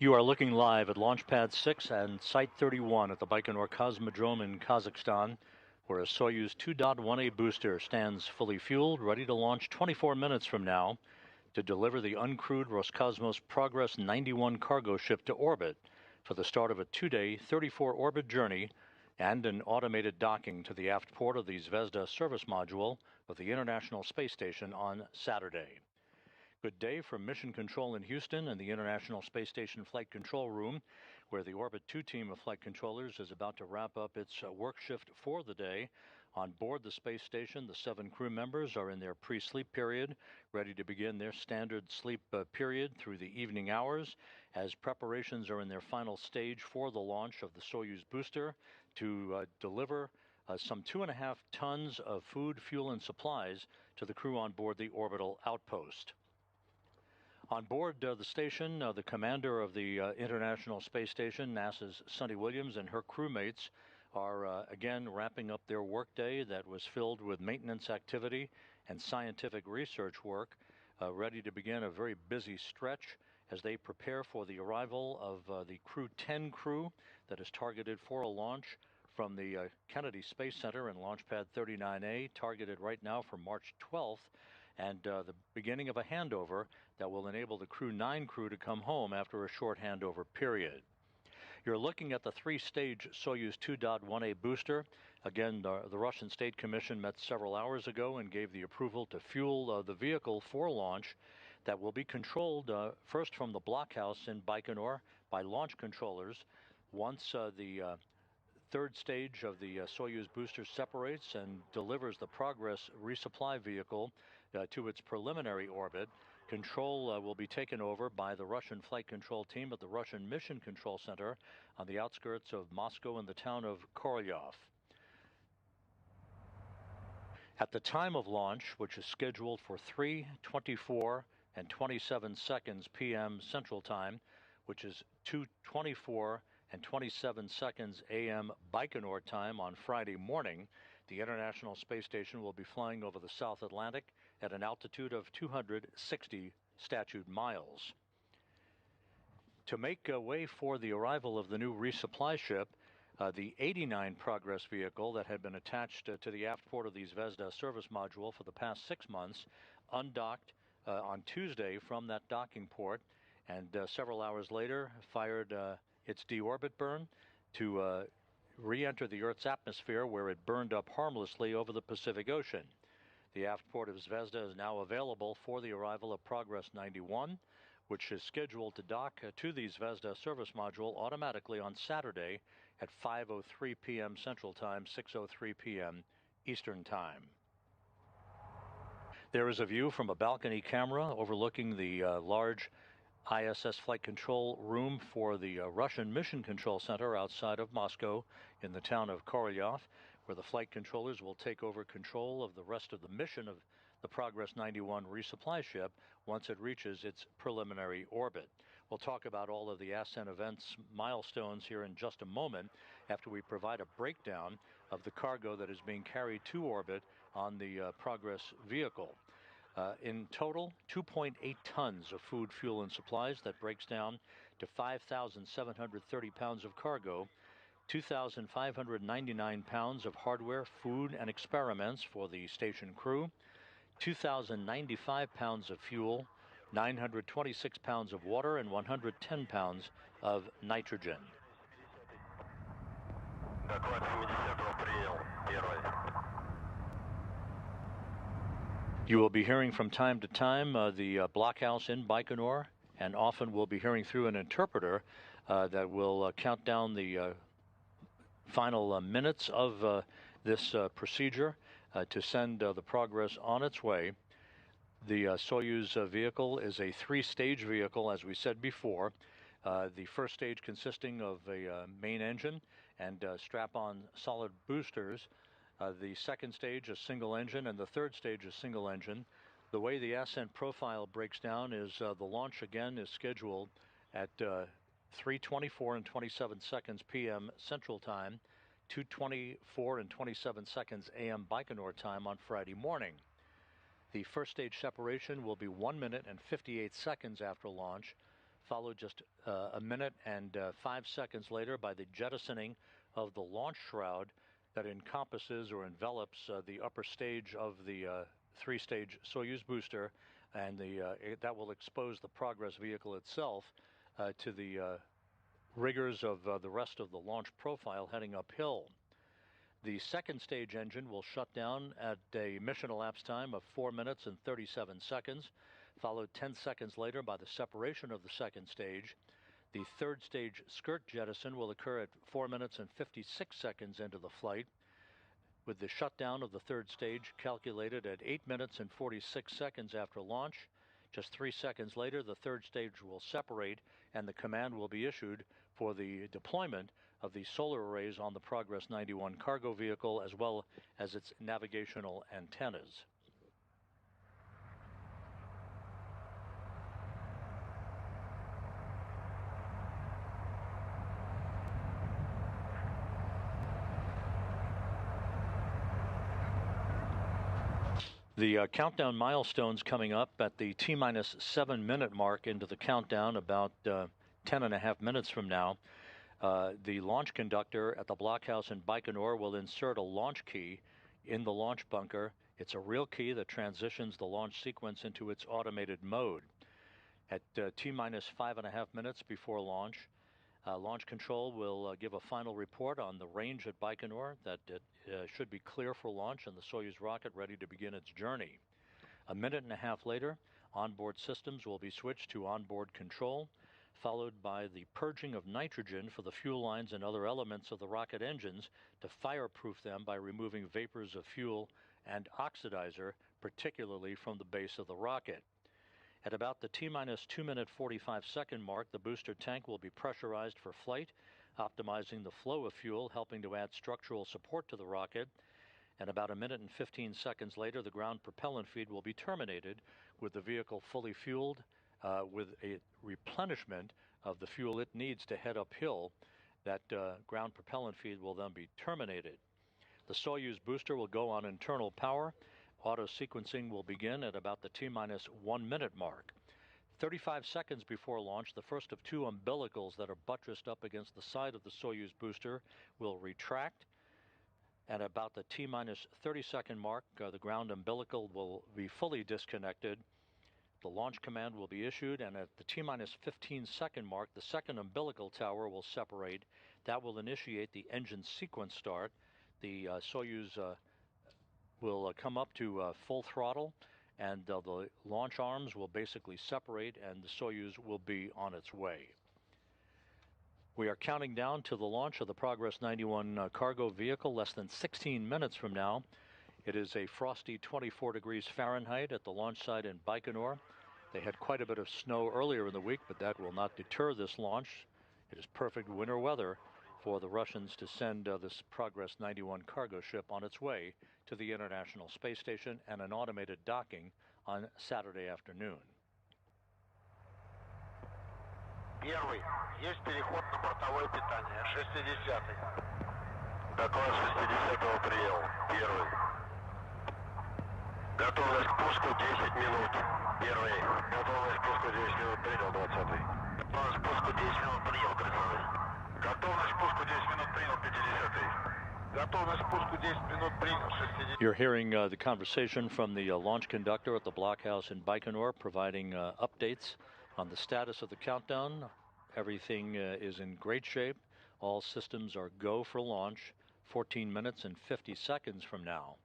You are looking live at Launch Pad 6 and Site 31 at the Baikonur Cosmodrome in Kazakhstan, where a Soyuz 2.1a booster stands fully fueled, ready to launch 24 minutes from now to deliver the uncrewed Roscosmos Progress 91 cargo ship to orbit for the start of a 2-day, 34-orbit journey and an automated docking to the aft port of the Zvezda service module of the International Space Station on Saturday. Good day from Mission Control in Houston and the International Space Station Flight Control Room, where the Orbit 2 team of flight controllers is about to wrap up its work shift for the day. On board the space station, the 7 crew members are in their pre-sleep period, ready to begin their standard sleep period through the evening hours, as preparations are in their final stage for the launch of the Soyuz booster to deliver some 2.5 tons of food, fuel, and supplies to the crew on board the orbital outpost. On board the station, the commander of the International Space Station, NASA's Sunny Williams, and her crewmates are again wrapping up their workday that was filled with maintenance activity and scientific research work, ready to begin a very busy stretch as they prepare for the arrival of the Crew 10 crew that is targeted for a launch from the Kennedy Space Center in Launch Pad 39A, targeted right now for March 12th. And the beginning of a handover that will enable the Crew 9 crew to come home after a short handover period. You're looking at the 3-stage Soyuz 2.1a booster. Again, the Russian State Commission met several hours ago and gave the approval to fuel the vehicle for launch that will be controlled first from the blockhouse in Baikonur by launch controllers. Once the third stage of the Soyuz booster separates and delivers the Progress resupply vehicle to its preliminary orbit, control will be taken over by the Russian flight control team at the Russian Mission Control Center on the outskirts of Moscow in the town of Korolyov. At the time of launch, which is scheduled for 3:24 and 27 seconds p.m. Central Time, which is 2:24 and 27 seconds a.m. Baikonur time on Friday morning, the International Space Station will be flying over the South Atlantic at an altitude of 260 statute miles. To make way for the arrival of the new resupply ship, the 89 Progress vehicle that had been attached to the aft port of the Zvezda service module for the past 6 months undocked on Tuesday from that docking port, and several hours later fired its deorbit burn to re-enter the Earth's atmosphere, where it burned up harmlessly over the Pacific Ocean. The aft port of Zvezda is now available for the arrival of Progress 91, which is scheduled to dock to the Zvezda service module automatically on Saturday at 5:03 p.m. Central Time, 6:03 p.m. Eastern Time. There is a view from a balcony camera overlooking the large ISS flight control room for the Russian Mission Control Center outside of Moscow in the town of Korolyov, where the flight controllers will take over control of the rest of the mission of the Progress 91 resupply ship once it reaches its preliminary orbit. We'll talk about all of the Ascent events milestones here in just a moment after we provide a breakdown of the cargo that is being carried to orbit on the Progress vehicle. In total, 2.8 tons of food, fuel, and supplies. That breaks down to 5,730 pounds of cargo, 2,599 pounds of hardware, food, and experiments for the station crew, 2,095 pounds of fuel, 926 pounds of water, and 110 pounds of nitrogen. You will be hearing from time to time the blockhouse in Baikonur, and often we'll be hearing through an interpreter that will count down the final minutes of this procedure to send the Progress on its way. The Soyuz vehicle is a 3-stage vehicle, as we said before. The first stage consisting of a main engine and strap-on solid boosters. The second stage, a single engine, and the third stage, a single engine. The way the Ascent profile breaks down is the launch again is scheduled at 3:24 and 27 seconds p.m. Central Time, 2:24 and 27 seconds a.m. Baikonur time on Friday morning. The first stage separation will be 1 minute and 58 seconds after launch, followed just a minute and 5 seconds later by the jettisoning of the launch shroud that encompasses or envelops the upper stage of the three-stage Soyuz booster, and that will expose the Progress vehicle itself to the rigors of the rest of the launch profile heading uphill. The second stage engine will shut down at a mission elapsed time of 4 minutes and 37 seconds, followed 10 seconds later by the separation of the second stage. The third stage skirt jettison will occur at 4 minutes and 56 seconds into the flight, with the shutdown of the third stage calculated at 8 minutes and 46 seconds after launch. Just 3 seconds later, the third stage will separate and the command will be issued for the deployment of the solar arrays on the Progress 91 cargo vehicle, as well as its navigational antennas. The countdown milestones coming up at the T-minus 7 minute mark into the countdown, about 10.5 minutes from now. The launch conductor at the blockhouse in Baikonur will insert a launch key in the launch bunker. It's a real key that transitions the launch sequence into its automated mode. At T-minus 5.5 minutes before launch, Launch Control will give a final report on the range at Baikonur, that it should be clear for launch and the Soyuz rocket ready to begin its journey. A minute and a half later, onboard systems will be switched to onboard control, followed by the purging of nitrogen for the fuel lines and other elements of the rocket engines to fireproof them by removing vapors of fuel and oxidizer, particularly from the base of the rocket. At about the T-minus 2 minute 45 second mark, the booster tank will be pressurized for flight, optimizing the flow of fuel, helping to add structural support to the rocket. And about a minute and 15 seconds later, the ground propellant feed will be terminated, with the vehicle fully fueled with a replenishment of the fuel it needs to head uphill. That ground propellant feed will then be terminated. The Soyuz booster will go on internal power. Auto sequencing will begin at about the T-minus 1 minute mark. 35 seconds before launch, the first of two umbilicals that are buttressed up against the side of the Soyuz booster will retract. At about the T-minus 30 second mark, the ground umbilical will be fully disconnected. The launch command will be issued, and at the T-minus 15 second mark, the second umbilical tower will separate. That will initiate the engine sequence start. The Soyuz will come up to full throttle, and the launch arms will basically separate, and the Soyuz will be on its way. We are counting down to the launch of the Progress 91 cargo vehicle less than 16 minutes from now. It is a frosty 24 degrees Fahrenheit at the launch site in Baikonur. They had quite a bit of snow earlier in the week, but that will not deter this launch. It is perfect winter weather for the Russians to send this Progress 91 cargo ship on its way to the International Space Station and an automated docking on Saturday afternoon. Первый. Есть переход на бортовое питание. 60-й. Доклад 60-го принял. Первый. Готовность к пуску 10 минут. Первый. Готовность к пуску 10 минут принял. 20-й. Готовность к пуску 10 минут принял. 30-й. Готовность к пуску 10 минут принял. 50-й. Готовность к пуску 10 минут принял. 60-й. You're hearing the conversation from the launch conductor at the blockhouse in Baikonur, providing updates on the status of the countdown. Everything is in great shape. All systems are go for launch 14 minutes and 50 seconds from now.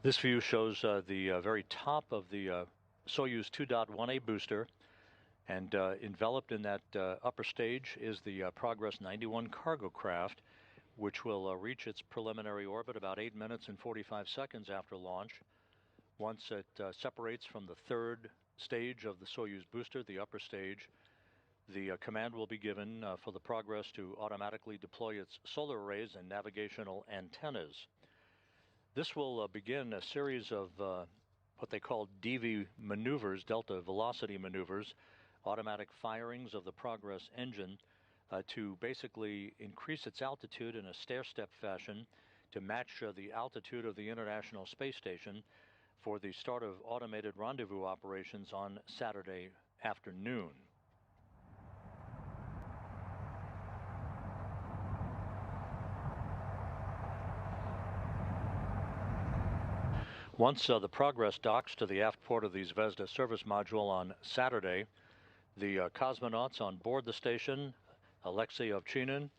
This view shows the very top of the Soyuz 2.1a booster, and enveloped in that upper stage is the Progress 91 cargo craft, which will reach its preliminary orbit about 8 minutes and 45 seconds after launch. Once it separates from the third stage of the Soyuz booster, the upper stage, the command will be given for the Progress to automatically deploy its solar arrays and navigational antennas. This will begin a series of what they call DV maneuvers, delta velocity maneuvers, automatic firings of the Progress engine to basically increase its altitude in a stair-step fashion to match the altitude of the International Space Station for the start of automated rendezvous operations on Saturday afternoon. Once the Progress docks to the aft port of the Zvezda service module on Saturday, the cosmonauts on board the station, Alexei Ovchinin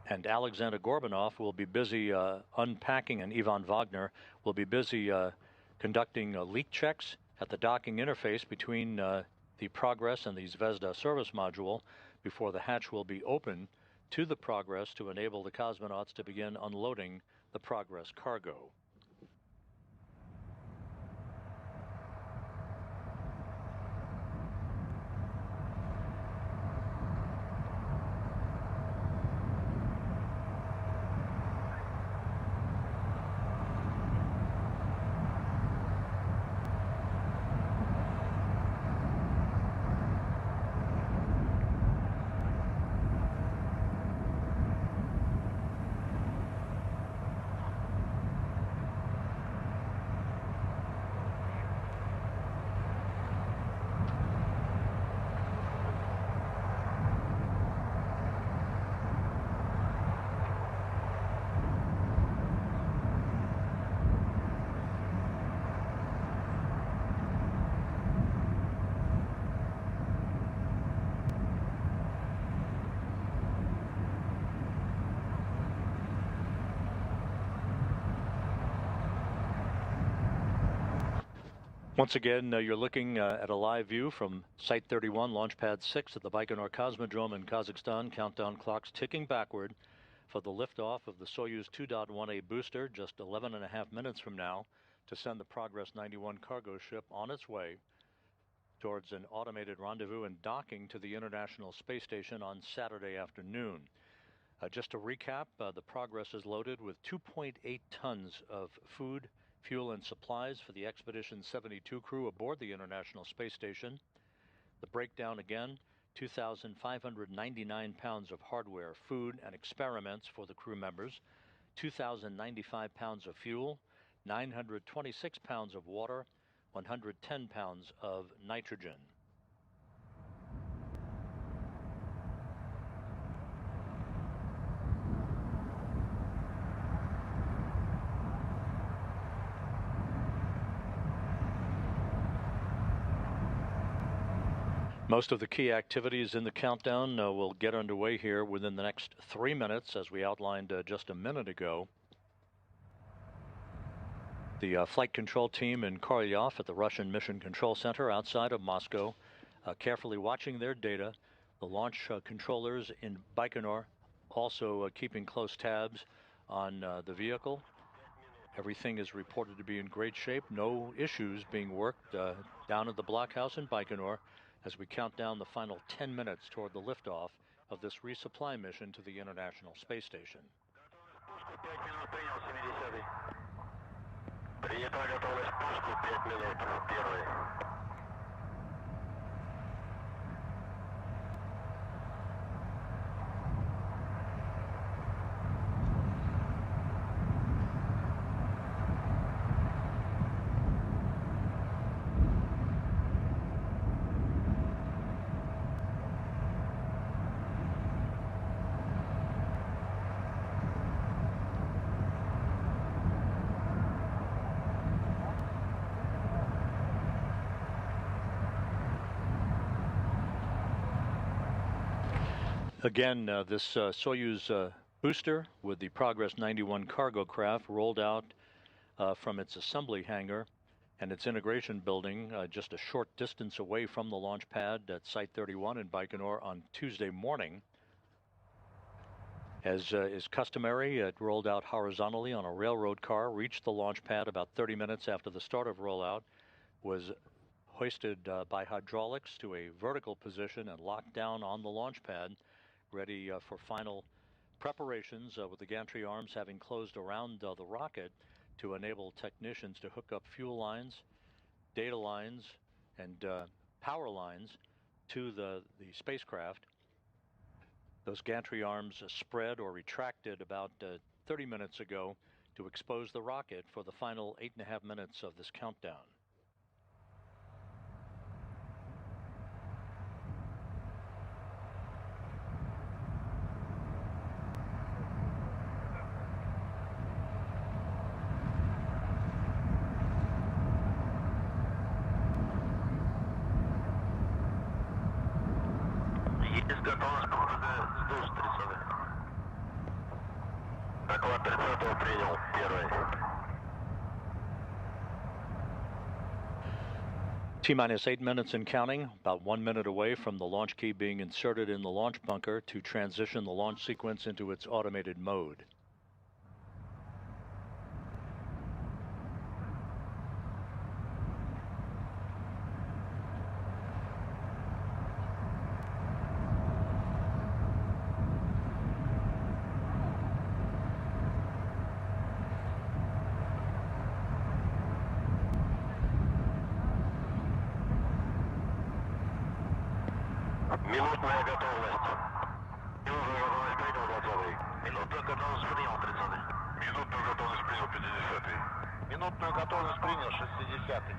and Alexander Gorbanov, will be busy unpacking, and Ivan Wagner will be busy conducting leak checks at the docking interface between the Progress and the Zvezda service module before the hatch will be open to the Progress to enable the cosmonauts to begin unloading the Progress cargo. Once again, you're looking at a live view from Site 31, Launch Pad 6 at the Baikonur Cosmodrome in Kazakhstan. Countdown clocks ticking backward for the liftoff of the Soyuz 2.1a booster just 11.5 minutes from now to send the Progress 91 cargo ship on its way towards an automated rendezvous and docking to the International Space Station on Saturday afternoon. Just to recap, the Progress is loaded with 2.8 tons of food, fuel, and supplies for the Expedition 72 crew aboard the International Space Station. The breakdown again, 2,599 pounds of hardware, food, and experiments for the crew members, 2,095 pounds of fuel, 926 pounds of water, 110 pounds of nitrogen. Most of the key activities in the countdown will get underway here within the next 3 minutes, as we outlined just a minute ago. The flight control team in Korolyov at the Russian Mission Control Center outside of Moscow, carefully watching their data. The launch controllers in Baikonur also keeping close tabs on the vehicle. Everything is reported to be in great shape. No issues being worked down at the blockhouse in Baikonur as we count down the final 10 minutes toward the liftoff of this resupply mission to the International Space Station. Again, this Soyuz booster with the Progress 91 cargo craft rolled out from its assembly hangar and its integration building just a short distance away from the launch pad at Site 31 in Baikonur on Tuesday morning. As is customary, it rolled out horizontally on a railroad car, reached the launch pad about 30 minutes after the start of rollout, was hoisted by hydraulics to a vertical position and locked down on the launch pad, ready for final preparations, with the gantry arms having closed around the rocket to enable technicians to hook up fuel lines, data lines, and power lines to the spacecraft. Those gantry arms spread or retracted about 30 minutes ago to expose the rocket for the final 8.5 minutes of this countdown. Есть готовность Прогресс СДУ 30. Доклад 30-го принял, первый. T-minus 8 minutes and counting, about 1 minute away from the launch key being inserted in the launch bunker to transition the launch sequence into its automated mode. Минутная готовность. Минутная готовность принял 20. Минутную готовность принял 30. Минутную готовность принял 50. Минутную готовность принял 60.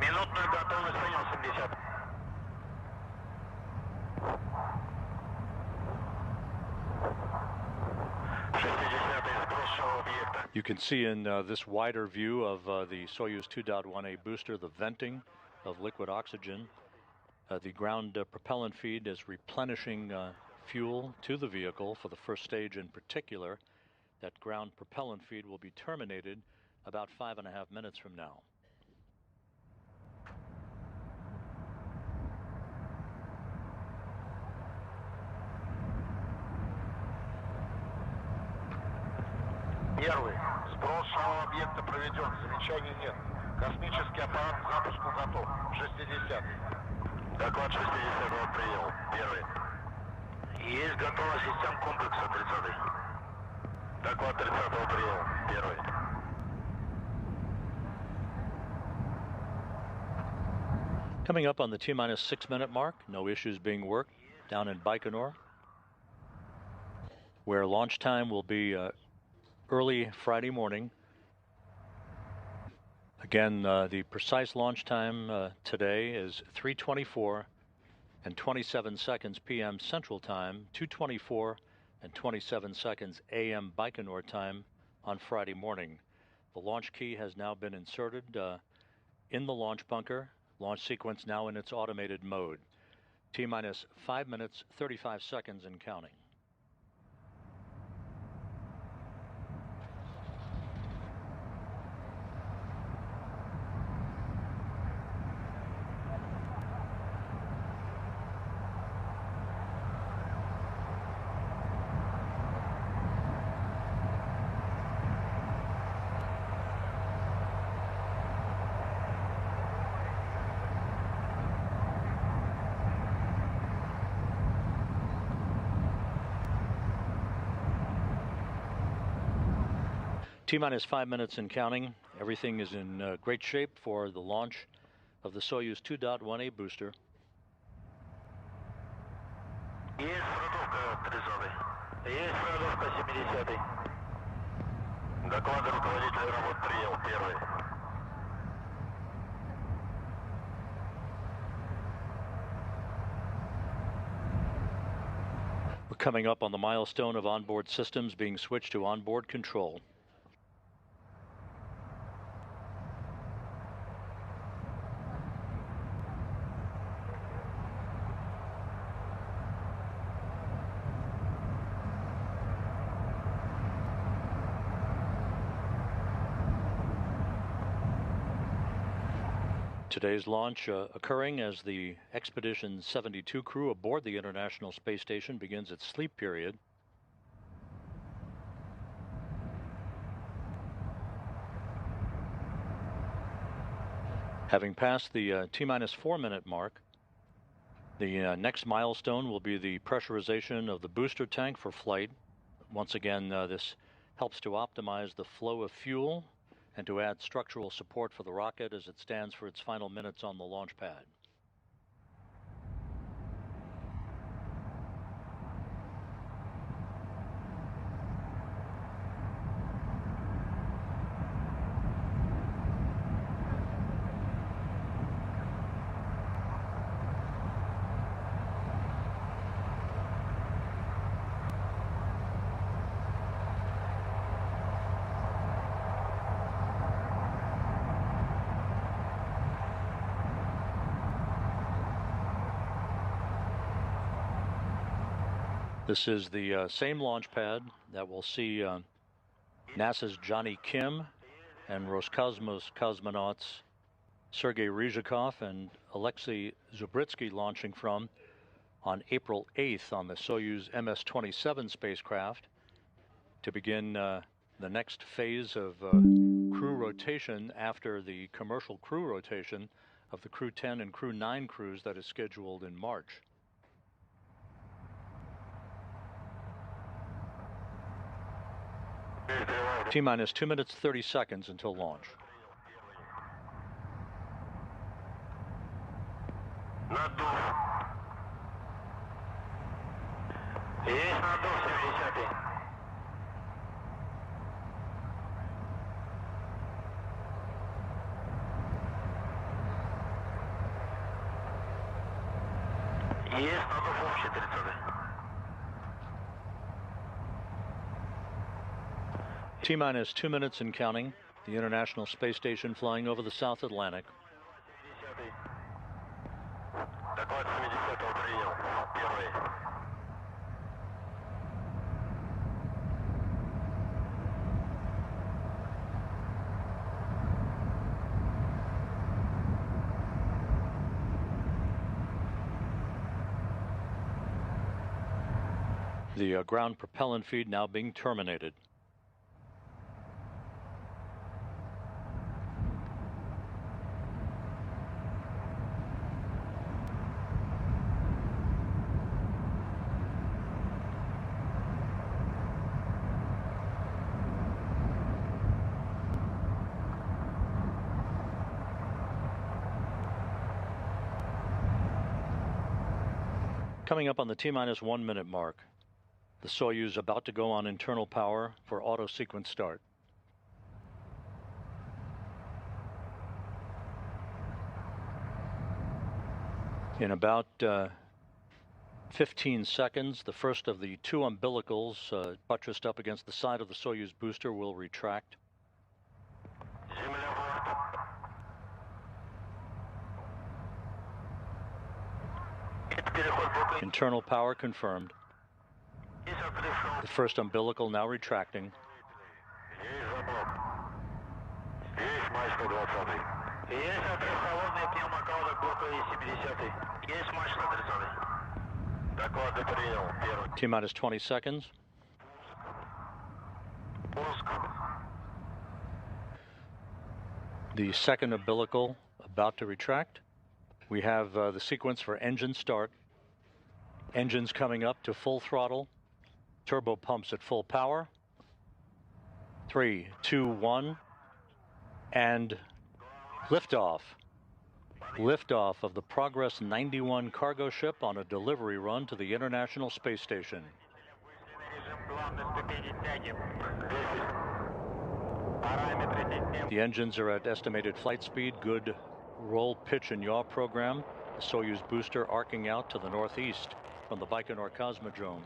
Минутную готовность принял 70. You can see in this wider view of the Soyuz 2.1a booster the venting of liquid oxygen. The ground propellant feed is replenishing fuel to the vehicle for the first stage in particular. That ground propellant feed will be terminated about 5.5 minutes from now. Первый. Сброс самого объекта проведен. Замечаний нет. Космический аппарат к запуску готов. 60-й. Доклад 60-го принял. Первый. Есть готовность систем комплекса 30-й. Доклад 30-го принял. Первый. Coming up on the T-minus 6 minute mark, no issues being worked down in Baikonur, where launch time will be early Friday morning. Again, the precise launch time today is 3:24 and 27 seconds p.m. Central Time, 2:24 and 27 seconds a.m. Baikonur time on Friday morning. The launch key has now been inserted in the launch bunker. Launch sequence now in its automated mode. T-minus 5 minutes, 35 seconds and counting. T-minus 5 minutes and counting. Everything is in great shape for the launch of the Soyuz 2.1a booster. Есть Радуга 30. Есть Радуга 70. Доклады руководителя работ принял. Первый. We're coming up on the milestone of onboard systems being switched to onboard control. Today's launch occurring as the Expedition 72 crew aboard the International Space Station begins its sleep period. Having passed the T-minus 4-minute mark, the next milestone will be the pressurization of the booster tank for flight. Once again, this helps to optimize the flow of fuel and to add structural support for the rocket as it stands for its final minutes on the launch pad. This is the same launch pad that will see NASA's Johnny Kim and Roscosmos cosmonauts Sergei Ryzhikov and Alexei Zubritsky launching from on April 8th on the Soyuz MS-27 spacecraft to begin the next phase of crew rotation after the commercial crew rotation of the Crew 10 and Crew 9 crews that is scheduled in March. T-minus 2 minutes 30 seconds until launch. T-minus 2 minutes and counting. The International Space Station flying over the South Atlantic. The ground propellant feed now being terminated. Coming up on the T-minus 1 minute mark, the Soyuz about to go on internal power for auto sequence start. In about 15 seconds, the first of the two umbilicals buttressed up against the side of the Soyuz booster will retract. Internal power confirmed. The first umbilical now retracting. T-minus 20 seconds. The second umbilical about to retract. We have the sequence for engine start. Engines coming up to full throttle. Turbo pumps at full power. 3, 2, 1. And liftoff. Liftoff of the Progress 91 cargo ship on a delivery run to the International Space Station. The engines are at estimated flight speed, good roll, pitch, and yaw program. The Soyuz booster arcing out to the northeast from the Baikonur Cosmodrome.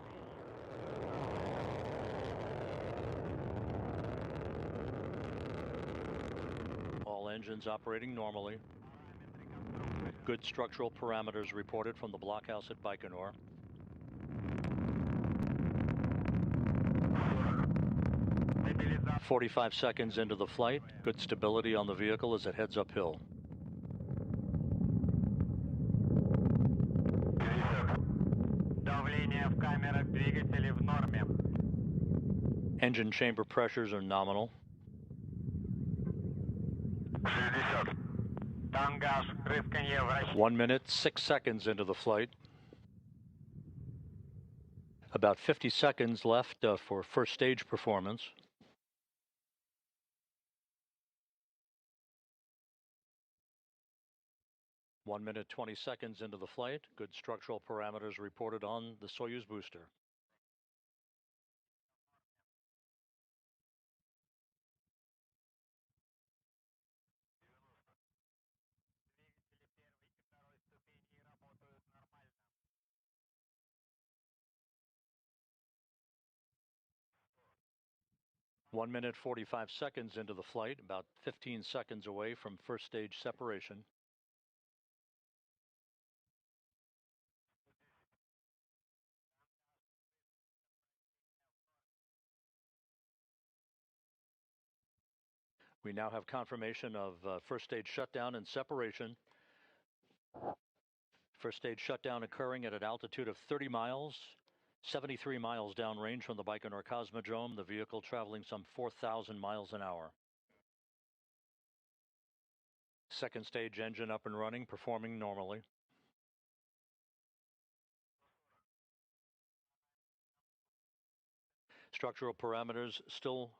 All engines operating normally. Good structural parameters reported from the blockhouse at Baikonur. About 45 seconds into the flight. Good stability on the vehicle as it heads uphill. Engine chamber pressures are nominal. 1 minute, 6 seconds into the flight. About 50 seconds left for first stage performance. One minute, 20 seconds into the flight. Good structural parameters reported on the Soyuz booster. One minute, 45 seconds into the flight, about 15 seconds away from first stage separation. We now have confirmation of first stage shutdown and separation. First stage shutdown occurring at an altitude of 30 miles, 73 miles downrange from the Baikonur Cosmodrome, the vehicle traveling some 4,000 miles an hour. Second stage engine up and running, performing normally. Structural parameters still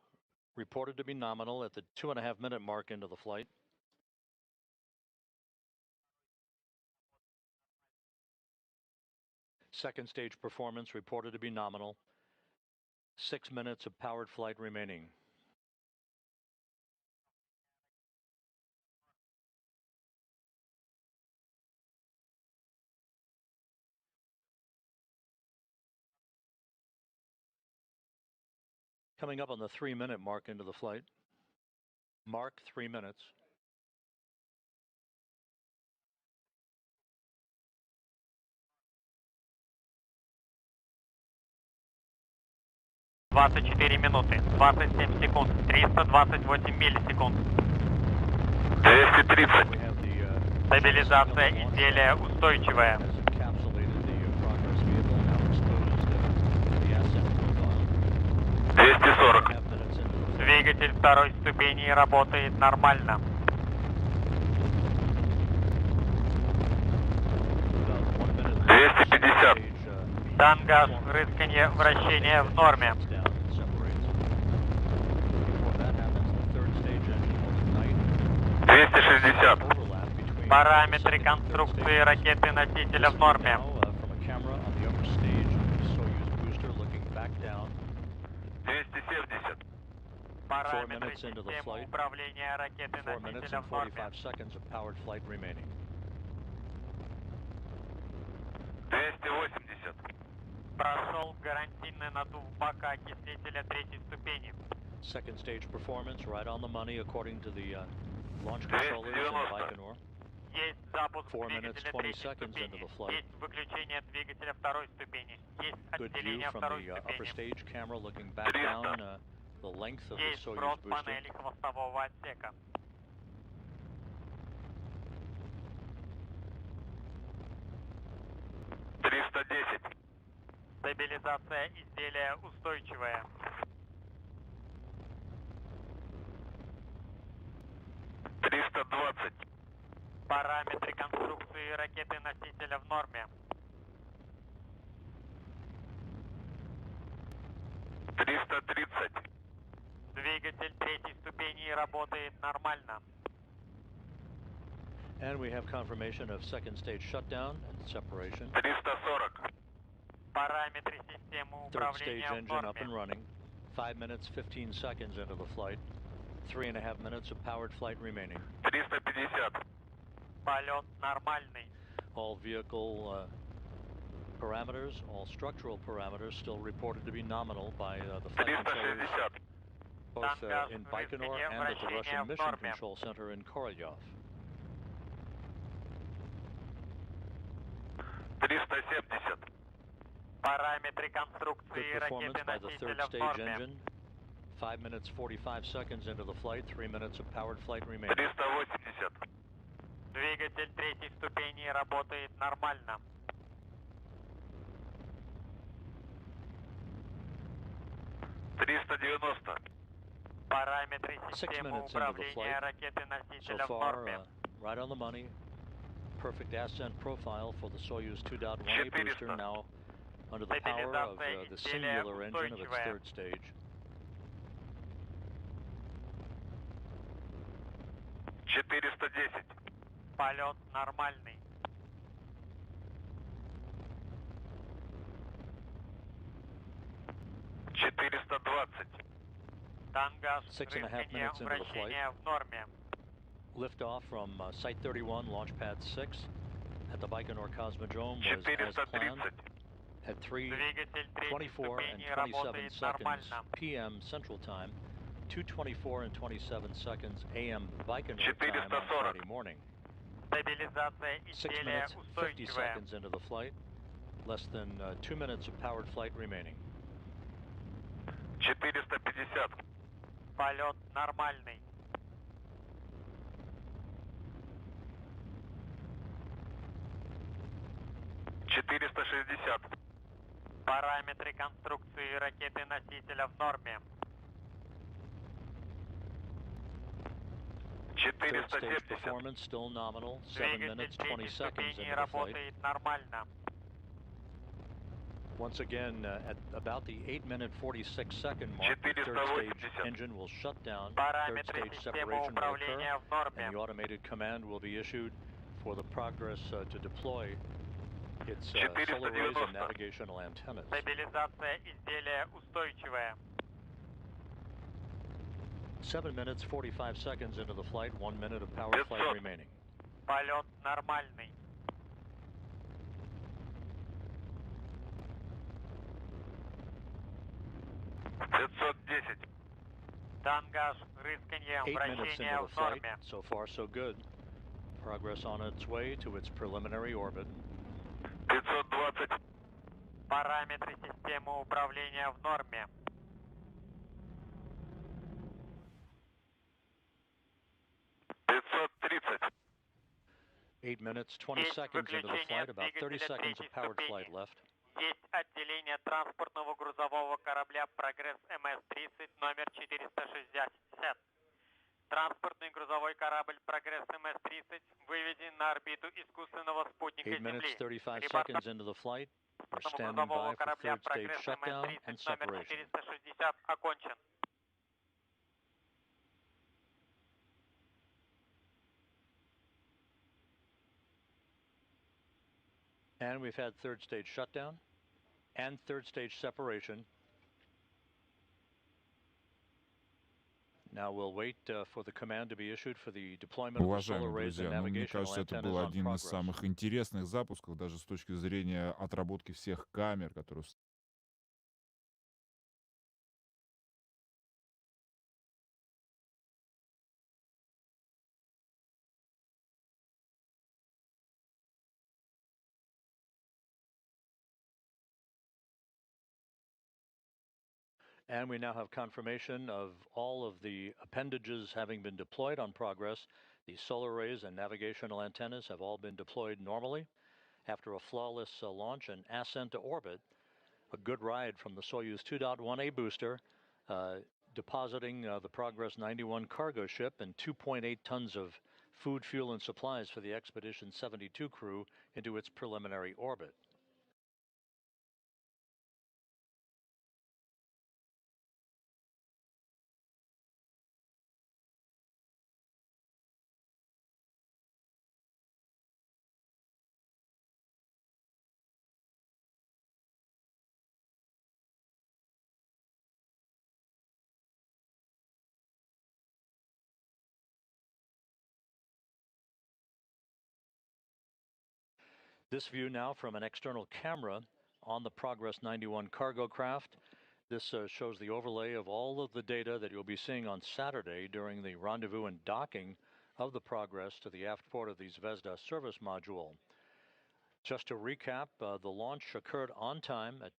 reported to be nominal at the 2.5 minute mark into the flight. Second stage performance reported to be nominal. 6 minutes of powered flight remaining. Coming up on the 3 minute mark into the flight. Mark 3 minutes. минуты, 27 секунд, 328 миллисекунд. 230. Стабилизация изделия устойчивая. 240. Двигатель второй ступени работает нормально. 250. Танго, рысканье, вращение в норме. 260. Параметры конструкции ракеты-носителя в норме. 270. Параметры системы управления ракеты-носителя в норме. 280. Прошел гарантийный надув бака окислителя третьей ступени. Second stage performance right on the money according to the launch controllers in Baikonur. Есть запуск 4 minutes, двигателя 20 третьей seconds into ступени. the flight. Есть выключение двигателя второй ступени. Есть Good view отделение from второй the upper ступени. stage camera looking back down the length of the Есть Soyuz брод booster. панели хвостового отсека. 310. Стабилизация изделия устойчивая. 320. Параметры конструкции ракеты-носителя в норме. 330. Двигатель третьей ступени работает нормально. And we have confirmation of second stage shutdown and separation. 340. Параметры системы Third stage управления в engine up норме. and running. 5 minutes, 15 seconds into the flight. 3.5 minutes of powered flight remaining. 350. Полет нормальный. All vehicle parameters, all structural parameters still reported to be nominal by the flight controllers, 360. both in Baikonur and at the Russian Mission Control Center in Korolyov. 370. Параметры Good конструкции performance by the third ракеты-носителя в stage норме. engine. 5 minutes, 45 seconds into the flight. 3 minutes of powered flight remaining. 380. Двигатель третьей ступени работает нормально. 390. Параметры 6 системы minutes into the управления flight. So ракеты-носителя в far, норме. Right on the money. Perfect ascent profile for the Soyuz 2.1a booster, now under the power of the singular engine of its third stage. Полет нормальный. 420. Тангаж, 6.5 minutes into the flight. вращение в норме. Liftoff from Site 31, Launch Pad 6 at the Baikonur Cosmodrome was as planned at 3:24 and 27 seconds p.m. Central Time, 2:24 and 27 seconds a.m. Baikonur time on Friday morning. Стабилизация 6 изделия minutes, 50 устойчивая. seconds into the flight, less than 2 minutes of powered flight remaining. 450. Полет нормальный. 460. Параметры конструкции ракеты-носителя в норме. Third stage 470. performance still nominal, 7 minutes, 20 seconds into the flight. Работает нормально. Once again, at about the 8-minute 46-second mark, the third stage engine will shut down, third stage separation will occur, and the automated command will be issued for the Progress to deploy its solar rays and navigational antennas. Стабилизация изделия устойчивая. 7 minutes, 45 seconds into the flight, 1 minute of powered flight remaining. Полет нормальный. 510. Тангаж, рысканье, 8 minutes вращение into the в flight, норме. so far so good. Progress on its way to its preliminary orbit. 520. Параметры системы управления в норме. 530. 8 minutes, 20 seconds into the flight, about 30 seconds of powered flight left. Есть отделение транспортного грузового корабля «Прогресс» МС-30 номер 460. Транспортный грузовой корабль «Прогресс» МС-30 выведен на орбиту искусственного спутника 8 minutes, Земли. 35 seconds into the flight. We're standing by for third stage shutdown and separation. 460 окончен. And we've had third stage shutdown and third stage separation. Now we'll wait for the command to be issued for the deployment of the solar Уважаемые rays and друзья, мне navigational кажется, это antennas был on один из Progress. самых интересных запусков, даже с точки зрения отработки всех камер, которые And we now have confirmation of all of the appendages having been deployed on Progress. The solar rays and navigational antennas have all been deployed normally after a flawless launch and ascent to orbit. A good ride from the Soyuz 2.1a booster, depositing the Progress 91 cargo ship and 2.8 tons of food, fuel, and supplies for the Expedition 72 crew into its preliminary orbit. This view now from an external camera on the Progress 91 cargo craft. This shows the overlay of all of the data that you'll be seeing on Saturday during the rendezvous and docking of the Progress to the aft port of the Zvezda service module. Just to recap, the launch occurred on time at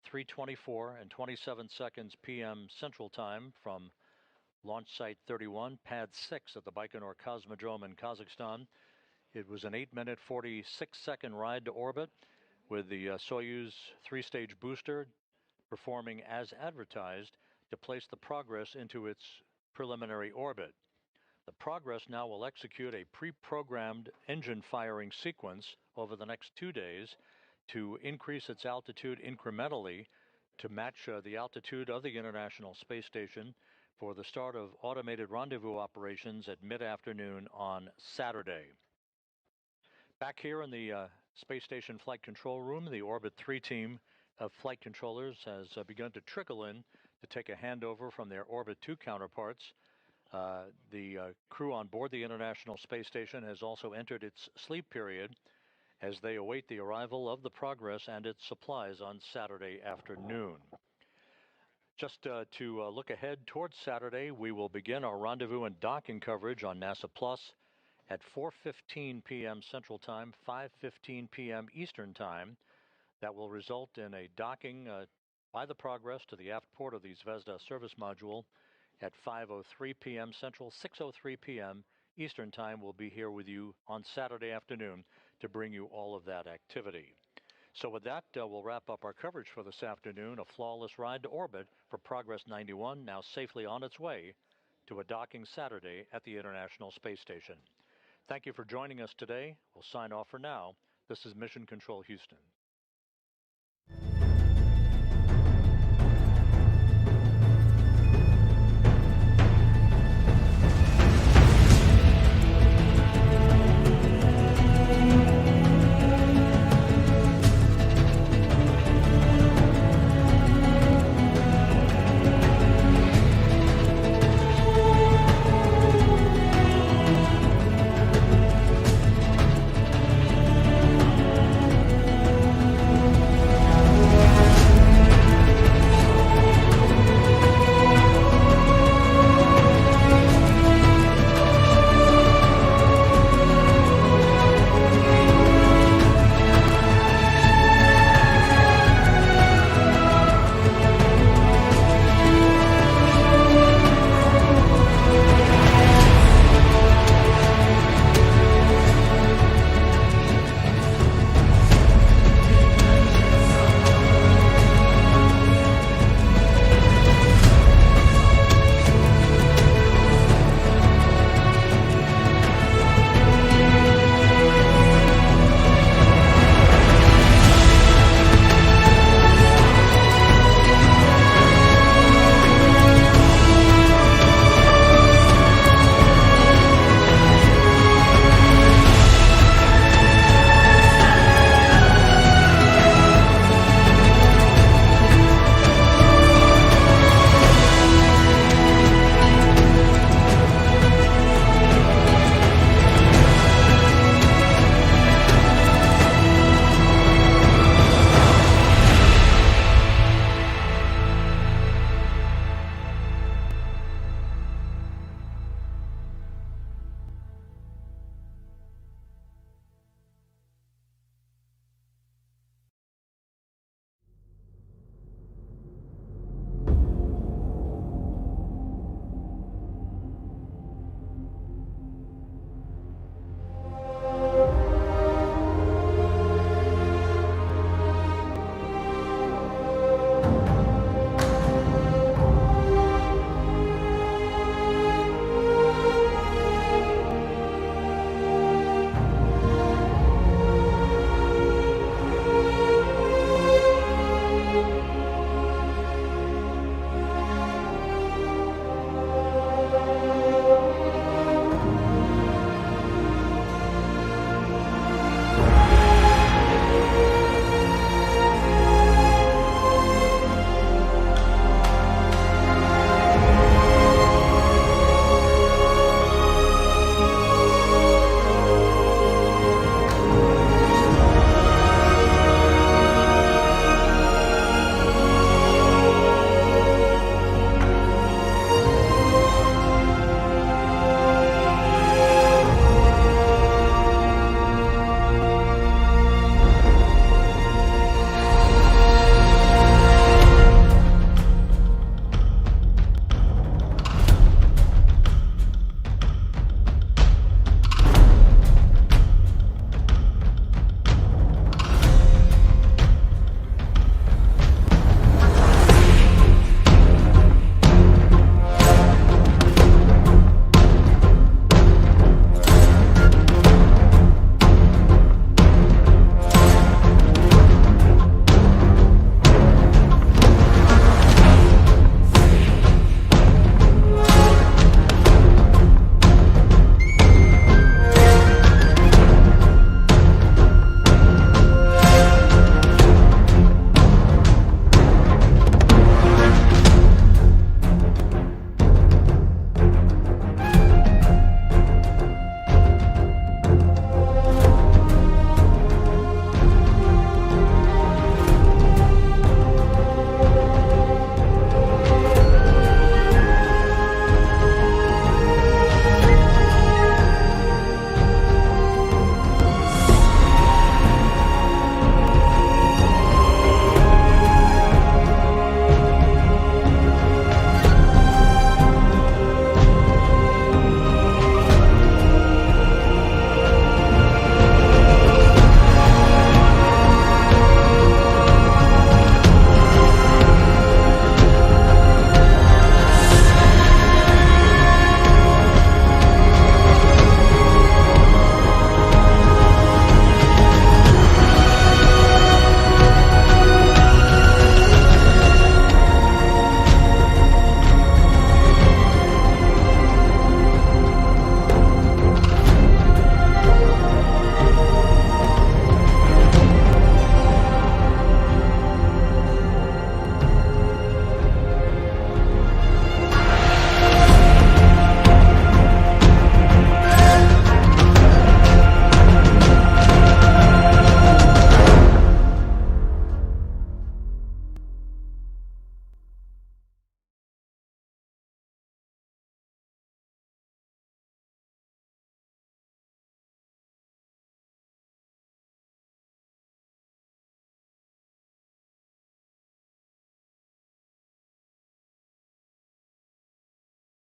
3:24 and 27 seconds p.m. Central Time from Launch Site 31, Pad 6 at the Baikonur Cosmodrome in Kazakhstan. It was an 8-minute, 46-second ride to orbit with the Soyuz 3-stage booster performing as advertised to place the Progress into its preliminary orbit. The Progress now will execute a pre-programmed engine firing sequence over the next 2 days to increase its altitude incrementally to match the altitude of the International Space Station for the start of automated rendezvous operations at mid-afternoon on Saturday. Back here in the Space Station Flight Control Room, the Orbit 3 team of flight controllers has begun to trickle in to take a handover from their Orbit 2 counterparts. The crew on board the International Space Station has also entered its sleep period as they await the arrival of the Progress and its supplies on Saturday afternoon. Just to look ahead towards Saturday, we will begin our rendezvous and docking coverage on NASA Plus at 4:15 p.m. Central Time, 5:15 p.m. Eastern Time. That will result in a docking by the Progress to the aft port of the Zvezda service module at 5:03 p.m. Central, 6:03 p.m. Eastern Time. We'll be here with you on Saturday afternoon to bring you all of that activity. So with that, we'll wrap up our coverage for this afternoon. A flawless ride to orbit for Progress 91, now safely on its way to a docking Saturday at the International Space Station. Thank you for joining us today. We'll sign off for now. This is Mission Control Houston.